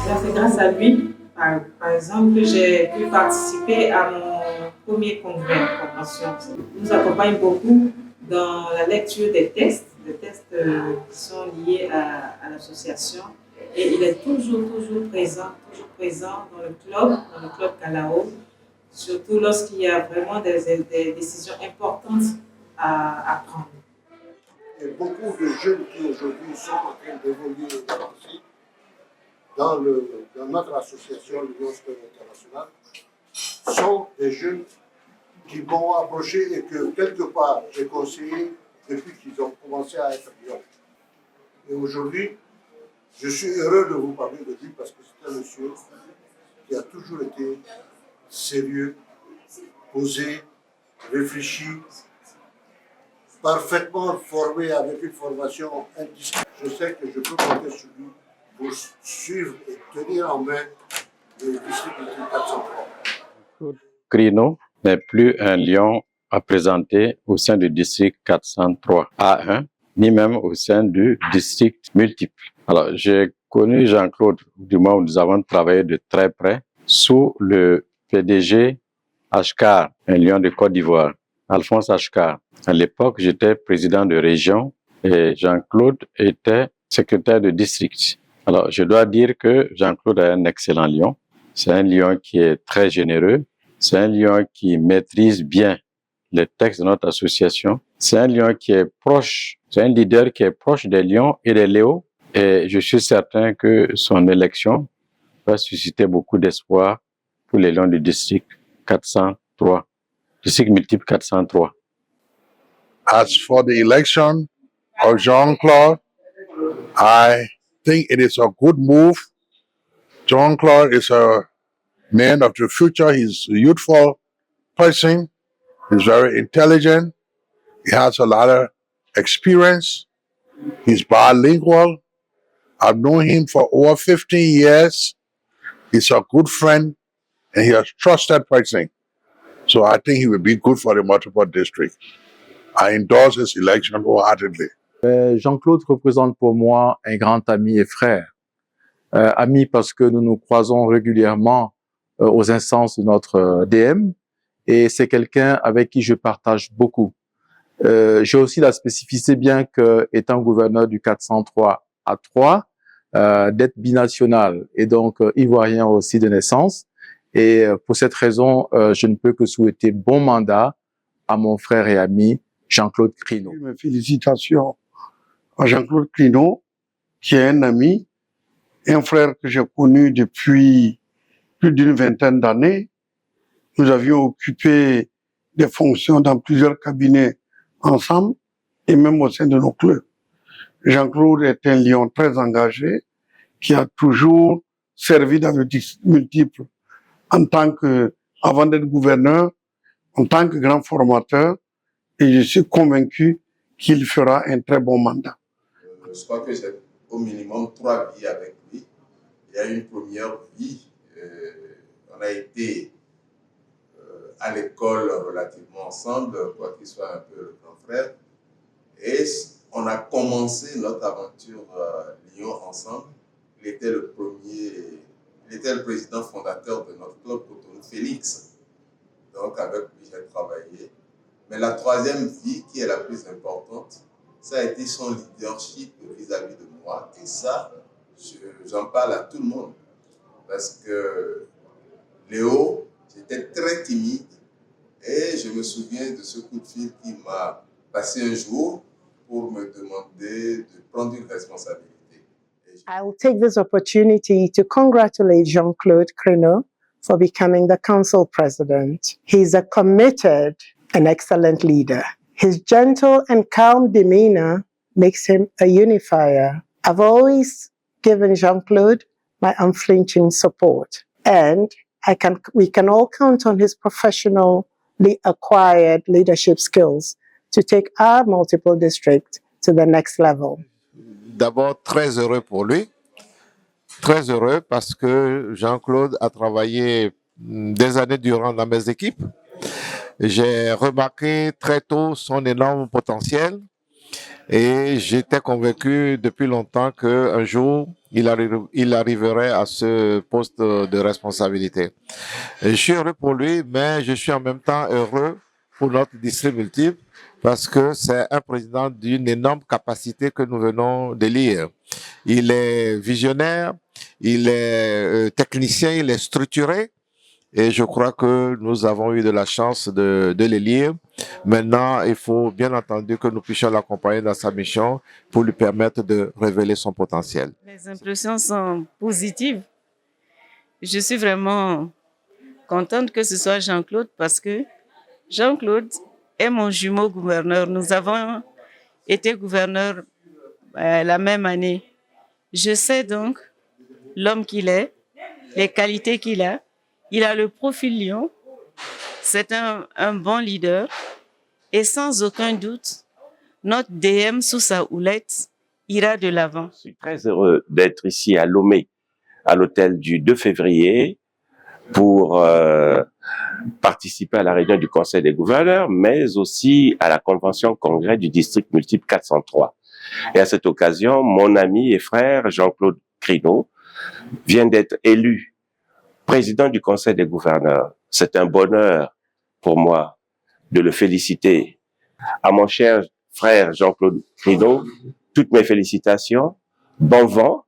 C'est grâce à lui, par exemple, que j'ai pu participer à mon premier congrès de convention. Il nous accompagne beaucoup dans la lecture des textes qui sont liés à l'association. Et il est toujours présent dans le club Kalao, surtout lorsqu'il y a vraiment des décisions importantes à prendre. Et beaucoup de jeunes qui aujourd'hui sont en train d'évoluer et d'avancer dans notre association, l'Union scolaire internationale, sont des jeunes qui m'ont approché et que quelque part j'ai conseillé depuis qu'ils ont commencé à être jeunes. Et aujourd'hui, je suis heureux de vous parler de lui parce que c'est un monsieur qui a toujours été sérieux, posé, réfléchi, parfaitement formé avec une formation indiscutable. Je sais que je peux compter sur lui pour suivre et tenir en main le district 403. Crino n'est plus un lion à présenter au sein du district 403 A1, ni même au sein du district multiple. Alors, j'ai connu Jean-Claude, du moment où nous avons travaillé de très près, sous le PDG Ashkar, un lion de Côte d'Ivoire, Alphonse Ashkar. À l'époque, j'étais président de région et Jean-Claude était secrétaire de district. Alors, je dois dire que Jean-Claude est un excellent lion. C'est un lion qui est très généreux. C'est un lion qui maîtrise bien les textes de notre association. C'est un lion qui est proche, c'est un leader qui est proche des lions et des léos. Et je suis certain que son élection va susciter beaucoup d'espoir pour les lions du district 403, district multiple 403. As for the election of Jean-Claude, I think it is a good move. Jean-Claude is a man of the future. He's a youthful person. He's very intelligent. He has a lot of experience. He's bilingual. I've known him for over 15 years. He's a good friend and he has trusted person. So I think he will be good for the multiple district. I endorse his election wholeheartedly. Jean-Claude représente pour moi un grand ami et frère. Ami parce que nous nous croisons régulièrement aux instances de notre DM et c'est quelqu'un avec qui je partage beaucoup. J'ai aussi la spécificité, bien que étant gouverneur du 403 à 3, d'être binational et donc ivoirien aussi de naissance. Et pour cette raison, je ne peux que souhaiter bon mandat à mon frère et ami Jean-Claude Crino. Mes félicitations à Jean-Claude Crino, qui est un ami, un frère que j'ai connu depuis plus d'une vingtaine d'années. Nous avions occupé des fonctions dans plusieurs cabinets ensemble et même au sein de nos clubs. Jean-Claude est un lion très engagé qui a toujours servi dans le district multiple en tant que, avant d'être gouverneur, en tant que grand formateur, et je suis convaincu qu'il fera un très bon mandat. Je crois que j'ai au minimum 3 vies avec lui. Il y a une première vie, on a été à l'école relativement ensemble, quoi qu'il soit un peu le grand frère, et on a commencé notre aventure Lyon ensemble. Il était le président fondateur de notre club Cotonou Félix. Donc avec lui j'ai travaillé. Mais la troisième vie, qui est la plus importante, ça a été son leadership vis-à-vis de moi. Et ça, j'en parle à tout le monde. Parce que Léo, j'étais très timide. Et je me souviens de ce coup de fil qu'il m'a passé un jour pour me demander de prendre une responsabilité. I'll take this opportunity to congratulate Jean-Claude Crino for becoming the council president. He's a committed and excellent leader. His gentle and calm demeanor makes him a unifier. I've always given Jean-Claude my unflinching support, and we can all count on his professionally acquired leadership skills to take our multiple district to the next level. D'abord, très heureux pour lui. Très heureux parce que Jean-Claude a travaillé des années durant dans mes équipes. J'ai remarqué très tôt son énorme potentiel Et j'étais convaincu depuis longtemps qu'un jour, il arriverait à ce poste de responsabilité. Et je suis heureux pour lui, mais je suis en même temps heureux pour notre district multiple parce que c'est un président d'une énorme capacité que nous venons d'élire. Il est visionnaire, il est technicien, il est structuré. Et je crois que nous avons eu de la chance de l'élire. Maintenant, il faut bien entendu que nous puissions l'accompagner dans sa mission pour lui permettre de révéler son potentiel. Les impressions sont positives. Je suis vraiment contente que ce soit Jean-Claude parce que Jean-Claude est mon jumeau gouverneur. Nous avons été gouverneurs la même année. Je sais donc l'homme qu'il est, les qualités qu'il a. Il a le profil lion. C'est un bon leader. Et sans aucun doute, notre DM sous sa houlette ira de l'avant. Je suis très heureux d'être ici à Lomé, à l'hôtel du 2 février, pour participer à la réunion du Conseil des gouverneurs, mais aussi à la convention congrès du district multiple 403. Et à cette occasion, mon ami et frère Jean-Claude Crino vient d'être élu président du Conseil des gouverneurs. C'est un bonheur pour moi de le féliciter. À mon cher frère Jean-Claude Crino, toutes mes félicitations, bon vent.